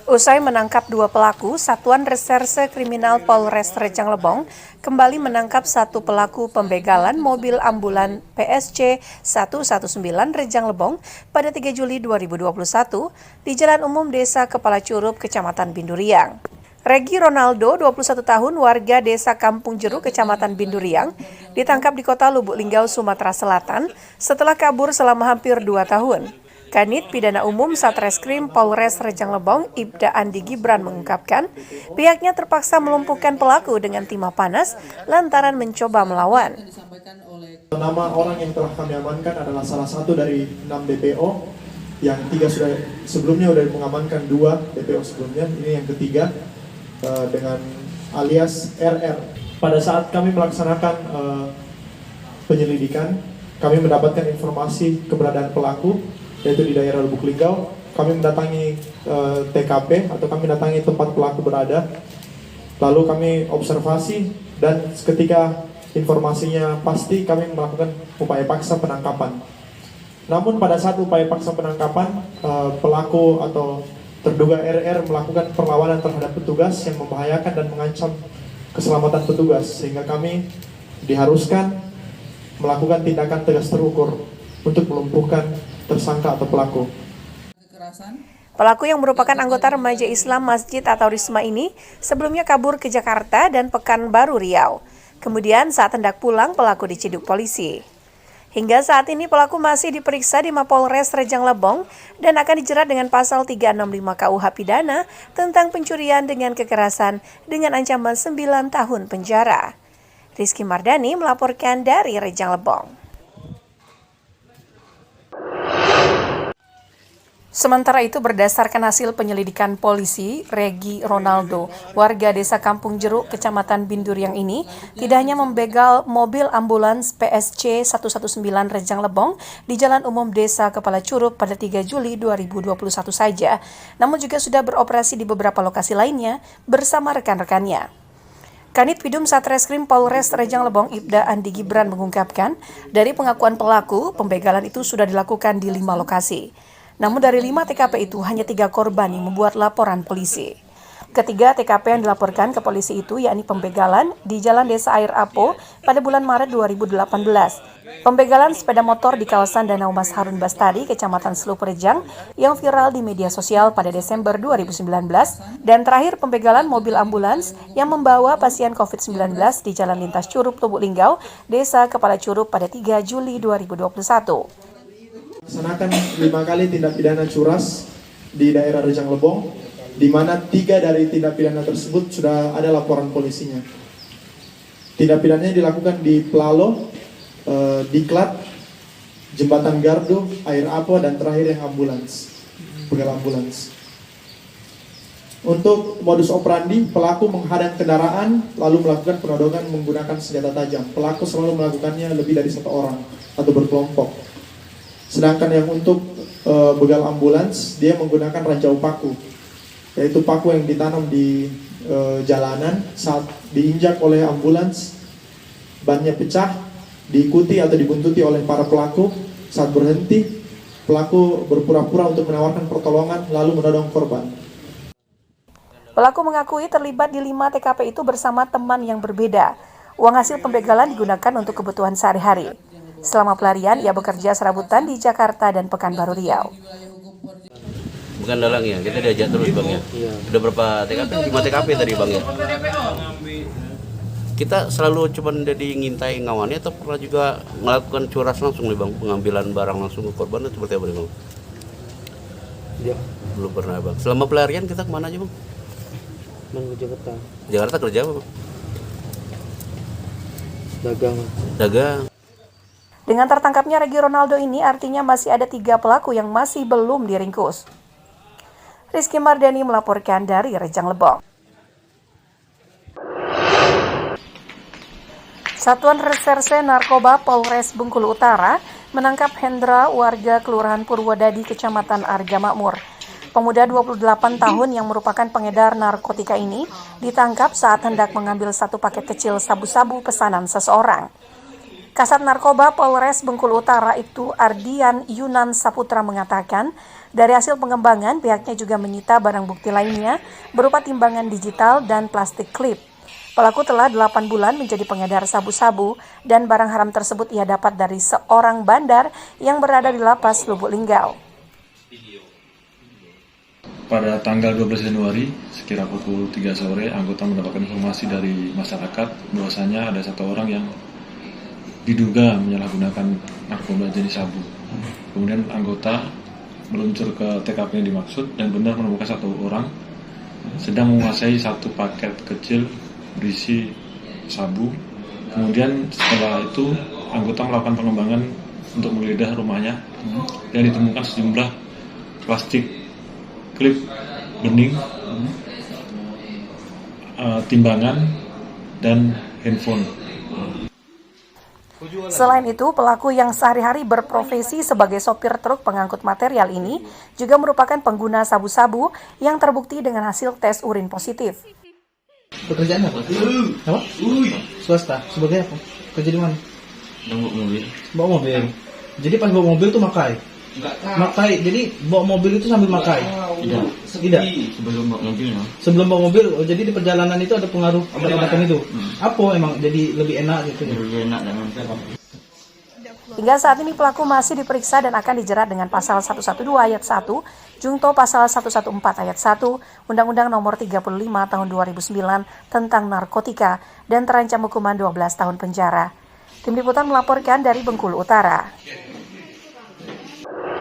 Usai menangkap dua pelaku, Satuan Reserse Kriminal Polres Rejang Lebong kembali menangkap satu pelaku pembegalan mobil ambulan PSC 119 Rejang Lebong pada 3 Juli 2021 di Jalan Umum Desa Kepala Curup, Kecamatan Binduriang. Regi Ronaldo, 21 tahun, warga Desa Kampung Jeruk, Kecamatan Binduriang, ditangkap di Kota Lubuk Linggau, Sumatera Selatan setelah kabur selama hampir 2 tahun. Kanit Pidana Umum Satreskrim Polres Rejang Lebong, Ibda Andi Gibran mengungkapkan, pihaknya terpaksa melumpuhkan pelaku dengan timah panas lantaran mencoba melawan. Nama orang yang telah kami amankan adalah salah satu dari 6 DPO, yang 3 sudah sebelumnya sudah mengamankan 2 DPO sebelumnya, ini yang ketiga dengan alias RR. Pada saat kami melaksanakan penyelidikan, kami mendapatkan informasi keberadaan pelaku, yaitu di daerah Lubuk Linggau. Kami mendatangi TKP atau kami datangi tempat pelaku berada, lalu kami observasi dan ketika informasinya pasti kami melakukan upaya paksa penangkapan. Namun pada saat upaya paksa penangkapan, pelaku atau terduga RR melakukan perlawanan terhadap petugas yang membahayakan dan mengancam keselamatan petugas, sehingga kami diharuskan melakukan tindakan tegas terukur untuk melumpuhkan tersangka atau pelaku. Pelaku yang merupakan anggota remaja Islam Masjid atau Risma ini sebelumnya kabur ke Jakarta dan Pekanbaru Riau. Kemudian saat hendak pulang, pelaku diciduk polisi. Hingga saat ini pelaku masih diperiksa di Mapolres Rejang Lebong dan akan dijerat dengan pasal 365 KUH Pidana tentang pencurian dengan kekerasan dengan ancaman 9 tahun penjara. Rizky Mardani melaporkan dari Rejang Lebong. Sementara itu, berdasarkan hasil penyelidikan polisi, Regi Ronaldo, warga Desa Kampung Jeruk, Kecamatan Binduriang ini, tidak hanya membegal mobil ambulans PSC 119 Rejang Lebong di Jalan Umum Desa Kepala Curup pada 3 Juli 2021 saja, namun juga sudah beroperasi di beberapa lokasi lainnya bersama rekan-rekannya. Kanit Pidum Satreskrim Polres Rejang Lebong, Ibda Andi Gibran mengungkapkan, dari pengakuan pelaku, pembegalan itu sudah dilakukan di 5 lokasi. Namun dari 5 TKP itu hanya 3 korban yang membuat laporan polisi. Ketiga TKP yang dilaporkan ke polisi itu yakni pembegalan di Jalan Desa Air Apo pada bulan Maret 2018, pembegalan sepeda motor di kawasan Danau Mas Harun Bastari, Kecamatan Selup Rejang yang viral di media sosial pada Desember 2019, dan terakhir pembegalan mobil ambulans yang membawa pasien COVID-19 di Jalan Lintas Curup Lubuk Linggau, Desa Kepala Curup pada 3 Juli 2021. Melaksanakan 5 kali tindak pidana curas di daerah Rejang Lebong, di mana 3 dari tindak pidana tersebut sudah ada laporan polisinya. Tindak pidananya dilakukan di Pelalo, Diklat, Jembatan Gardu, Air Apo, dan terakhir yang ambulans, begal ambulans. Untuk modus operandi, pelaku menghadang kendaraan lalu melakukan penodongan menggunakan senjata tajam. Pelaku selalu melakukannya lebih dari 1 orang atau berkelompok. Sedangkan yang untuk begal ambulans, dia menggunakan ranjau paku, yaitu paku yang ditanam di jalanan. Saat diinjak oleh ambulans, bannya pecah, diikuti atau dibuntuti oleh para pelaku. Saat berhenti, pelaku berpura-pura untuk menawarkan pertolongan lalu menodong korban. Pelaku mengakui terlibat di 5 TKP itu bersama teman yang berbeda. Uang hasil pembegalan digunakan untuk kebutuhan sehari-hari. Selama pelarian, ia bekerja serabutan di Jakarta dan Pekanbaru Riau. Bukan dalang ya, kita diajak terus Bang ya. Udah berapa TKP? 5 TKP tadi Bang ya. Kita selalu cuma jadi ngintai ngawannya atau pernah juga melakukan curas langsung nih Bang, pengambilan barang langsung ke korban itu seperti apa nih Bang? Ya. Belum pernah Bang. Selama pelarian kita kemana aja Bang? Ke Jakarta. Jakarta kerja apa Bang? Dagang. Dagang. Dengan tertangkapnya Regi Ronaldo ini artinya masih ada 3 pelaku yang masih belum diringkus. Rizky Mardani melaporkan dari Rejang Lebong. Satuan Reserse Narkoba Polres Bengkulu Utara menangkap Hendra, warga Kelurahan Purwodadi, Kecamatan Arga Makmur. Pemuda 28 tahun yang merupakan pengedar narkotika ini ditangkap saat hendak mengambil 1 paket kecil sabu-sabu pesanan seseorang. Kasat Narkoba Polres Bengkulu Utara itu Ardian Yunan Saputra mengatakan, Dari hasil pengembangan, pihaknya juga menyita barang bukti lainnya berupa timbangan digital dan plastik klip. Pelaku telah 8 bulan menjadi pengedar sabu-sabu dan barang haram tersebut ia dapat dari seorang bandar yang berada di Lapas Lubuk Linggau. Pada tanggal 12 Januari, sekira pukul 3 sore, anggota mendapatkan informasi dari masyarakat bahwasanya ada satu orang yang diduga menyalahgunakan narkoba jenis sabu. Kemudian anggota meluncur ke TKP yang dimaksud dan benar menemukan satu orang sedang menguasai satu paket kecil berisi sabu. Kemudian setelah itu anggota melakukan pengembangan untuk menggeledah rumahnya yang ditemukan sejumlah plastik klip bening, timbangan, dan handphone. Selain itu, pelaku yang sehari-hari berprofesi sebagai sopir truk pengangkut material ini juga merupakan pengguna sabu-sabu yang terbukti dengan hasil tes urin positif. Pekerjaan apa? Apa? Swasta. Sebagai apa? Kerja di mana? Bawa mobil. Bawa mobil. Jadi pas bawa mobil tuh makai. Makai. Jadi bawa mobil itu sambil makai. Tidak. Sebelum bawa mobil, no? Sebelum bawa mobil, oh, jadi di perjalanan itu ada pengaruh obat-obatan itu. Apa emang jadi lebih enak gitu? Lebih enak dan Hingga saat ini pelaku masih diperiksa dan akan dijerat dengan pasal 112 ayat 1, Junto pasal 114 ayat 1, Undang-Undang Nomor 35 Tahun 2009 tentang narkotika dan terancam hukuman 12 tahun penjara. Tim Liputan melaporkan dari Bengkulu Utara.